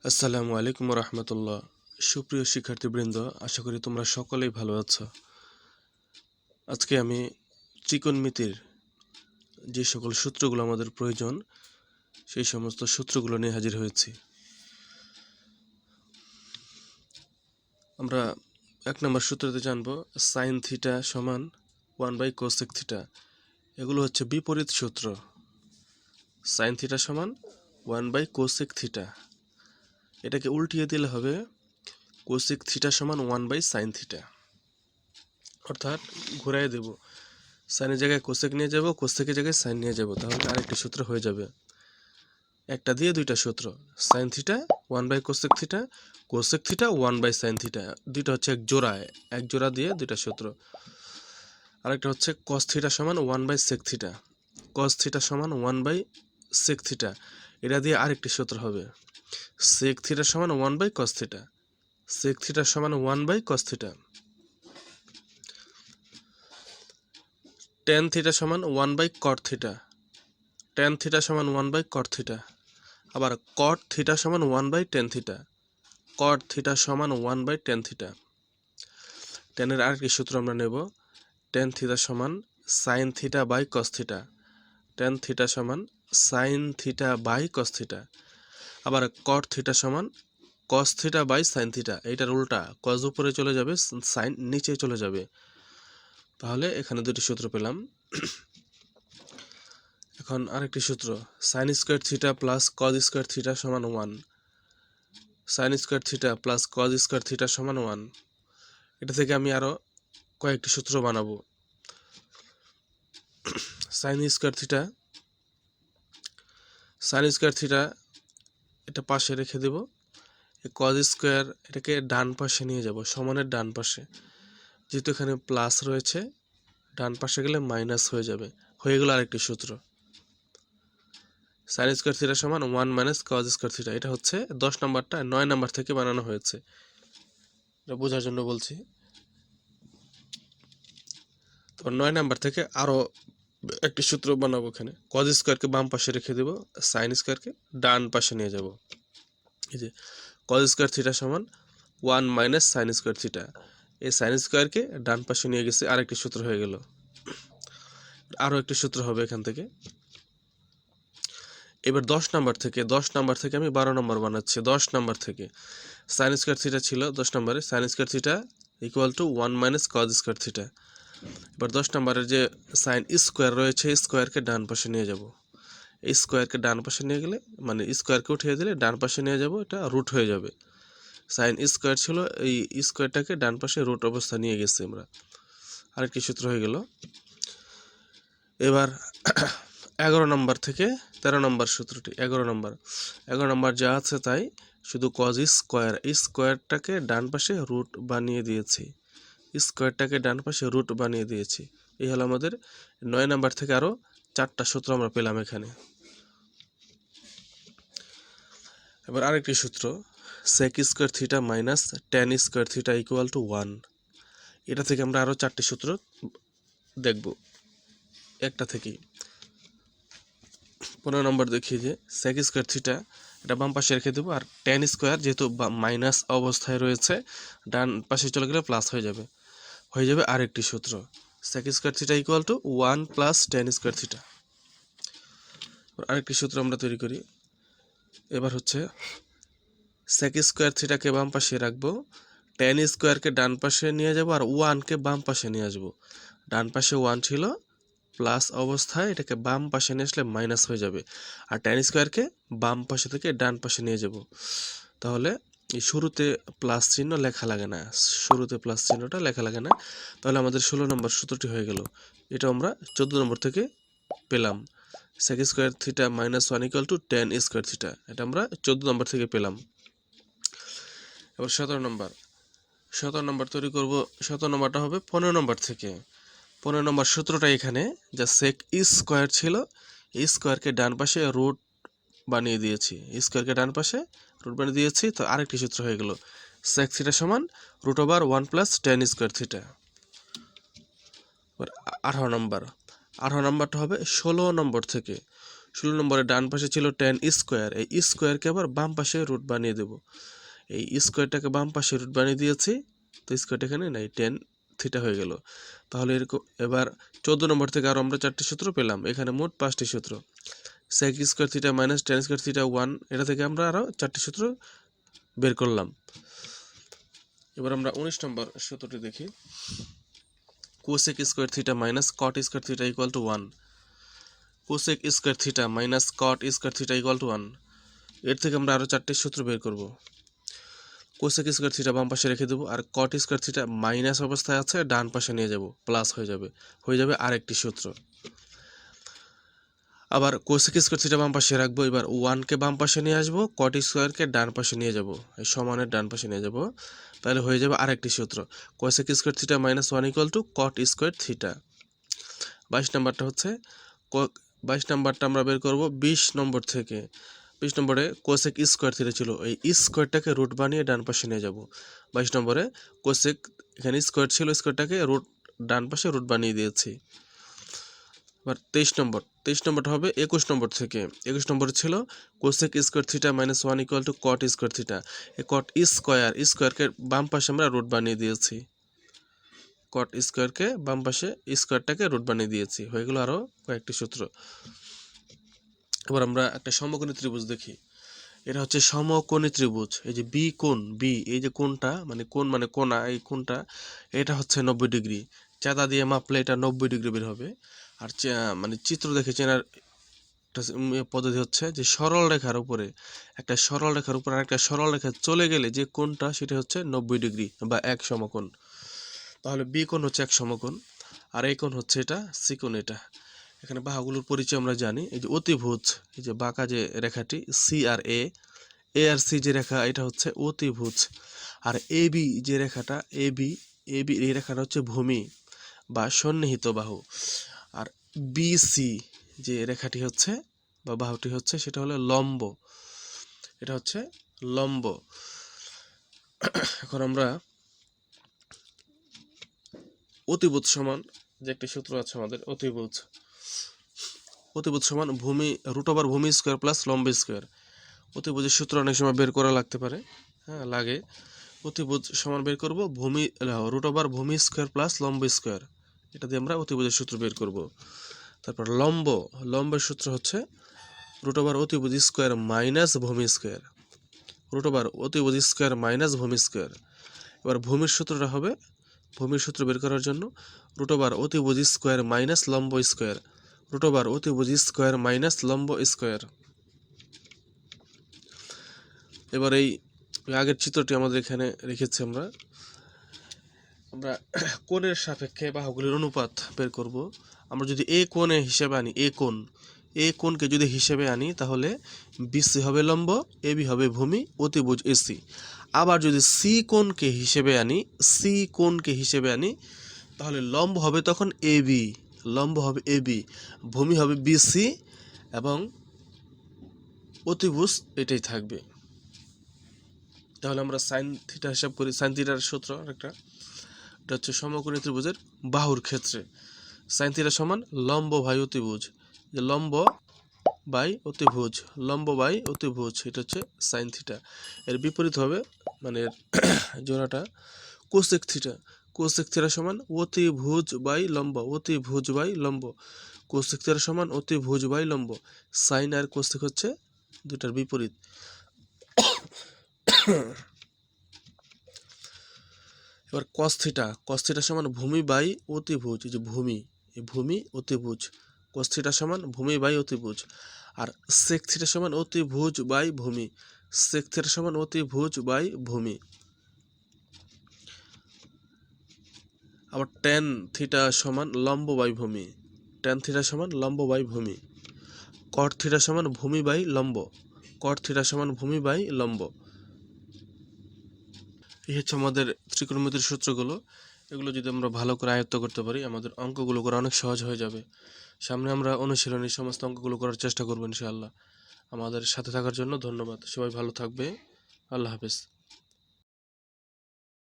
আসসালামু আলাইকুম রহমতুল্লাহ। সুপ্রিয় শিক্ষার্থীবৃন্দ, আশা করি তোমরা সকলেই ভালো আছো। আজকে আমি ত্রিকোণমিতির যে সকল সূত্রগুলো আমাদের প্রয়োজন সেই সমস্ত সূত্রগুলো নিয়ে হাজির হয়েছি। আমরা 1 নম্বর সূত্রতে জানবো সাইন থিটা সমান 1/কোসেক থিটা। এগুলো হচ্ছে বিপরীত সূত্র। সাইন থিটা সমান 1/কোসেক থিটা, এটাকে উল্টিয়ে দিলে হবে কোসেক থিটা সমান 1/সাইন থিটা। অর্থাৎ ঘুরাই দেব, সাইনের জায়গায় কোসেক নিয়ে যাব, কোসেকের জায়গায় সাইন নিয়ে যাব, তাহলে আরেকটি সূত্র হয়ে যাবে। একটা দিয়ে দুইটা সূত্র, সাইন থিটা 1/কোসেক থিটা, কোসেক থিটা 1/সাইন থিটা, দুইটা হচ্ছে এক জোড়া দিয়ে দুইটা সূত্র। আরেকটা হচ্ছে কস থিটা সমান 1/সেক থিটা, কস থিটা সমান 1/সেক থিটা, এটা দিয়ে আরেকটি সূত্র হবে। সেক থিটা সমান 1/কস থিটা, সেক থিটা সমান 1/কস থিটা। টেন থিটা সমান 1/কট থিটা, টেন থিটা সমান 1/কট থিটা। আবার কট থিটা সমান 1/টেন থিটা, কট থিটা সমান 1/টেন থিটা। টেনের আরেকটি সূত্র আমরা নেব, টেন থিটা সমান sine theta by cos theta, tan theta সমান sine theta by cos theta. আবার কট থিটা সমান cos theta by sine theta, এইটার উল্টা, কস উপরে চলে যাবে, সাইন নিচে চলে যাবে। তাহলে এখানে দুটি সূত্র পেলাম। এখন আরেকটি সূত্র, sine square theta plus cos square theta সমান 1, sine square theta plus cos square theta সমান 1। এটা থেকে আমি আরও কয়েকটি সূত্র বানাবো। Sine square theta, sine square theta এটা পাশে রেখে দেব, কজ স্কোয়ার এটাকে ডান পাশে নিয়ে যাব, সমানের ডান পাশে, যেহেতু এখানে প্লাস রয়েছে ডান পাশে গেলে মাইনাস হয়ে যাবে, হয়ে গেল আরেকটি সূত্র। সাইন স্কোয়ার থিটা সমান 1 - কজ স্কোয়ার থিটা, এটা হচ্ছে 10 নম্বরটা 9 নম্বর থেকে বানানো হয়েছে, এটা বোঝার জন্য বলছি। তো 9 নম্বর থেকে আরও একটি সূত্র বানাবো। এখানে কজ স্কোয়ারকে বাম পাশে রেখে দেব, সাইন স্কোয়ারকে ডান পাশে নিয়ে যাব। এই যে কজ স্কোয়ার থিটা সমান 1 - সাইন স্কোয়ার থিটা, এই সাইন স্কোয়ারকে ডান পাশে নিয়ে গেছে, আরেকটি সূত্র হয়ে গেল। আরও একটি সূত্র হবে এখান থেকে। এবার 10 নম্বর থেকে আমি 12 নম্বর বানাচ্ছি। 10 নম্বর থেকে সাইন স্কোয়ার থিটা ছিল 10 নম্বরে, sine square theta equal to 1 - cos square theta. এবার 10 নম্বরের যে সাইন স্কোয়ার রয়েছে, স্কোয়ারকে ডান পাশে নিয়ে যাব, এই স্কোয়ারকে ডান পাশে নিয়ে গেলে, মানে স্কোয়ারকে উঠিয়ে দিলে ডান পাশে নিয়ে যাব, এটা রুট হয়ে যাবে। সাইন স্কোয়ার ছিল, এই স্কোয়ারটাকে ডান পাশে রুট অবস্থা নিয়ে গেছি আমরা, আরেকটি সূত্র হয়ে গেল। এবার 11 নম্বর থেকে 13 নম্বর সূত্রটি, 11 নম্বর যা আছে তাই, শুধু কজ স্কোয়ার, এই স্কোয়ারটাকে ডান পাশে রুট বানিয়ে দিয়েছি, স্কোয়ারটাকে ডান পাশে রুট বানিয়ে দিয়েছি। এই হলো আমাদের 9 নম্বর থেকে আরও 4টা সূত্র আমরা পেলাম এখানে। এবার আরেকটি সূত্র, sec square theta minus tan square theta equal to 1, এটা থেকে আমরা আরও 4টি সূত্র দেখব একটা থেকেই। 15 নম্বর দেখি যে সেক স্কোয়ার থিটা, এটা বাম পাশে রেখে দেবো, আর টেন স্কোয়ার যেহেতু মাইনাস অবস্থায় রয়েছে, ডান পাশে চলে গেলে প্লাস হয়ে যাবে আরেকটি সূত্র, sec square theta equal to 1 + tan square theta. আরেকটি সূত্র আমরা তৈরি করি। এবার হচ্ছে সেক স্কোয়ার থিটাকে বাম পাশে রাখবো, টেন স্কোয়ারকে ডান পাশে নিয়ে যাব, আর 1কে বাম পাশে নিয়ে আসবো। ডান পাশে 1 ছিল, প্লাস অবস্থায় এটাকে বাম পাশে নিয়ে আসলে মাইনাস হয়ে যাবে, আর টেন স্কোয়ারকে বাম পাশে থেকে ডান পাশে নিয়ে যাব। তাহলে এই শুরুতে প্লাস চিহ্ন লেখা লাগে না, শুরুতে প্লাস চিহ্নটা লেখা লাগে না। তাহলে আমাদের 16 নম্বর সূত্রটি হয়ে গেল। এটা আমরা 14 নম্বর থেকে পেলাম, sec square theta -1 equal to tan square theta, এটা আমরা 14 নম্বর থেকে পেলাম। এবার 17 নম্বর তৈরি করব। 17 নম্বরটা হবে 15 নম্বর থেকে। 15 নম্বর সূত্রটা এখানে, যা সেক স্কোয়ার ছিল, এই স্কোয়ারকে ডান পাশে রুট বানিয়ে দিয়েছি, স্কোয়ারকে ডান পাশে রুট বানিয়ে দিয়েছি। তো আরেকটি সূত্র হয়ে গেল, সেক থিটা সমান √1 + টেন স্কোয়ার থিটা। 18 নম্বরটা হবে 16 নম্বর থেকে। 16 নম্বরে ডান পাশে ছিল tan স্কোয়ার, এই স্কোয়ারকে আবার বাম পাশে রুট বানিয়ে দেব। এই স্কোয়ারটাকে বাম পাশে রুট বানিয়ে দিয়েছি, তো স্কোয়ারটা এখানে নাই, tan থিটা হয়ে গেল। তাহলে এরকম এবার 14 নম্বর থেকে আরও আমরা 4টি সূত্র পেলাম, এখানে মোট 5টি সূত্র। sec square theta minus tan square theta 1, এটা থেকে আমরা আরও 4টি সূত্র বের করলাম। এবার আমরা 19 নম্বর সূত্রটি দেখি। cosec square theta minus cot square theta equal to 1। cosec square theta minus cot square theta equal to 1, এর থেকে আমরা আরও 4টি সূত্র বের করব। cosec স্কোয়ার থিটা বাম পাশে রেখে দেবো, আর cot স্কোয়ার থিটা মাইনাস অবস্থায় আছে, ডান পাশে নিয়ে যাব, প্লাস হয়ে যাবে আরেকটি সূত্র। আবার cosec স্কোয়ার থিটা বাম পাশে রাখবো, এবার 1কে বাম পাশে নিয়ে আসবো, cot স্কোয়ারকে ডান পাশে নিয়ে যাব, এই সমানের ডান পাশে নিয়ে যাব, তাহলে হয়ে যাবে আরেকটি সূত্র, cosec square theta minus 1 equal two cot square theta. 22 নম্বরটা হচ্ছে 22 নম্বরটা আমরা বের করব 20 নম্বর থেকে। 20 নম্বরে cosec স্কোয়ার থিটা ছিল, এই স্কোয়ারটাকে রুট বানিয়ে ডান পাশে নিয়ে যাব। 22 নম্বরে cosec এখানে স্কোয়ার ছিল, স্কোয়ারটাকে ডান পাশে রুট বানিয়ে দিয়েছি। এবার 23 নম্বরটা হবে 21 নম্বর থেকে। 21 নম্বরে ছিল cosec square theta minus 1 equal two cot square theta. এই cot স্কোয়ারকে বাম পাশে আমরা রুট বানিয়ে দিয়েছি, cot স্কোয়ারকে বাম পাশে স্কোয়ারটাকে রুট বানিয়ে দিয়েছি, হয়ে গেল আরও কয়েকটি সূত্র। এবার আমরা একটা সমকোণী ত্রিভুজ দেখি। এটা হচ্ছে সমকোণী ত্রিভুজ, এই যে বি কোণ, বি এই যে কোণটা মানে কোণ মানে কোণা, এই কোণটা এটা হচ্ছে 90 ডিগ্রি, চাঁদা দিয়ে মাপলে এটা 90 ডিগ্রি বের হবে। আর মানে চিত্র দেখে চেনার পদ্ধতি হচ্ছে যে সরল রেখার উপরে একটা সরল রেখা চলে গেলে যে কোণটা সেটা হচ্ছে 90 ডিগ্রি বা এক সমকোণ। তাহলে বি কোণ হচ্ছে এক সমকোণ, আর এই কোণ হচ্ছে এটা সি কোণ। এটা এখানে বাহুগুলোর পরিচয় আমরা জানি, এই যে অতিভুজ, এই যে বাঁকা যে রেখাটি সি আর এ আর সি যে রেখা এটা হচ্ছে অতিভুজ, আর এ বি যে রেখাটা এ বি এই রেখাটা হচ্ছে ভূমি বা সন্নিহিত বাহু, আর বি সি যে রেখাটি হচ্ছে বা বাহুটি হচ্ছে সেটা হলো লম্ব, এটা হচ্ছে লম্ব। এখন আমরা অতিভুজ সমান যে একটি সূত্র আছে আমাদের, অতিভুজ সমান ভূমি রুট ওভার ভূমি স্কোয়ার প্লাস লম্ব স্কোয়ার। অতিভুজের সূত্র অনেক সময় বের করা লাগতে পারে, হ্যাঁ লাগে। অতিভুজ সমান বের করব ভূমি রুট ওভার ভূমি স্কোয়ার প্লাস লম্ব স্কোয়ার, এটা দিয়ে আমরা অতিভুজের সূত্র বের করব। তারপর লম্বের সূত্র হচ্ছে রুট ওভার অতিভুজ স্কোয়ার মাইনাস ভূমি স্কোয়ার, রুট ওভার অতিভুজ স্কোয়ার মাইনাস ভূমি স্কোয়ার। এবার ভূমির সূত্রটা হবে, ভূমির সূত্র বের করার জন্য রুট ওভার অতিভুজ স্কোয়ার মাইনাস লম্ব স্কোয়ার, রুট ওভার অতিভুজ স্কোয়ার মাইনাস লম্ব স্কোয়ার। এবার এই আগের চিত্রটি আমাদের এখানে রেখেছি আমরা কোণের সাপেক্ষে বাহুগুলির অনুপাত বের করব। আমরা যদি এ কোণে হিসেবে আনি, এ কোণকে যদি হিসেবে আনি তাহলে বিসি হবে লম্ব, এবি হবে ভূমি, অতিভুজ এসি। আবার যদি সি কোণকে হিসেবে আনি তাহলে লম্ব হবে তখন এবি, ভূমি হবে বিসি এবং অতিভুজ এটাই থাকবে। তাহলে আমরা সাইন থিটা হিসাব করি, সাইন থিটার সূত্র একটা, এটা হচ্ছে সমকোণী ত্রিভুজের বাহুর ক্ষেত্রে সাইন থিটা সমান লম্ব বাই অতিভুজ, যে লম্ব বাই অতিভুজ এটা হচ্ছে সাইন থিটা। এর বিপরীত হবে মানে জোড়াটা কোসেক থিটা সমান অতিভুজ বাই লম্ব, কোসেক থিটা সমান অতিভুজ বাই লম্ব। সাইন আর কোসেক হচ্ছে দুটার বিপরীত। এবার কস থিটা সমান ভূমি বাই অতিভুজ, এই যে ভূমি অতিভুজ, কস থিটা সমান ভূমি বাই অতিভুজ। আর সেক থিটা সমান অতিভুজ বাই ভূমি, আবার ট্যান থিটা সমান লম্ব বাই ভূমি, কট থিটা সমান ভূমি বাই লম্ব, এই হচ্ছে আমাদের ত্রিকোণমিতির সূত্রগুলো। এগুলো যদি আমরা ভালো করে আয়ত্ত করতে পারি আমাদের অঙ্কগুলো করা অনেক সহজ হয়ে যাবে। সামনে আমরা অনুশীলনী সমস্ত অঙ্কগুলো করার চেষ্টা করবো ইনশাআল্লাহ। আমাদের সাথে থাকার জন্য ধন্যবাদ। সবাই ভালো থাকবে। আল্লাহ হাফেজ।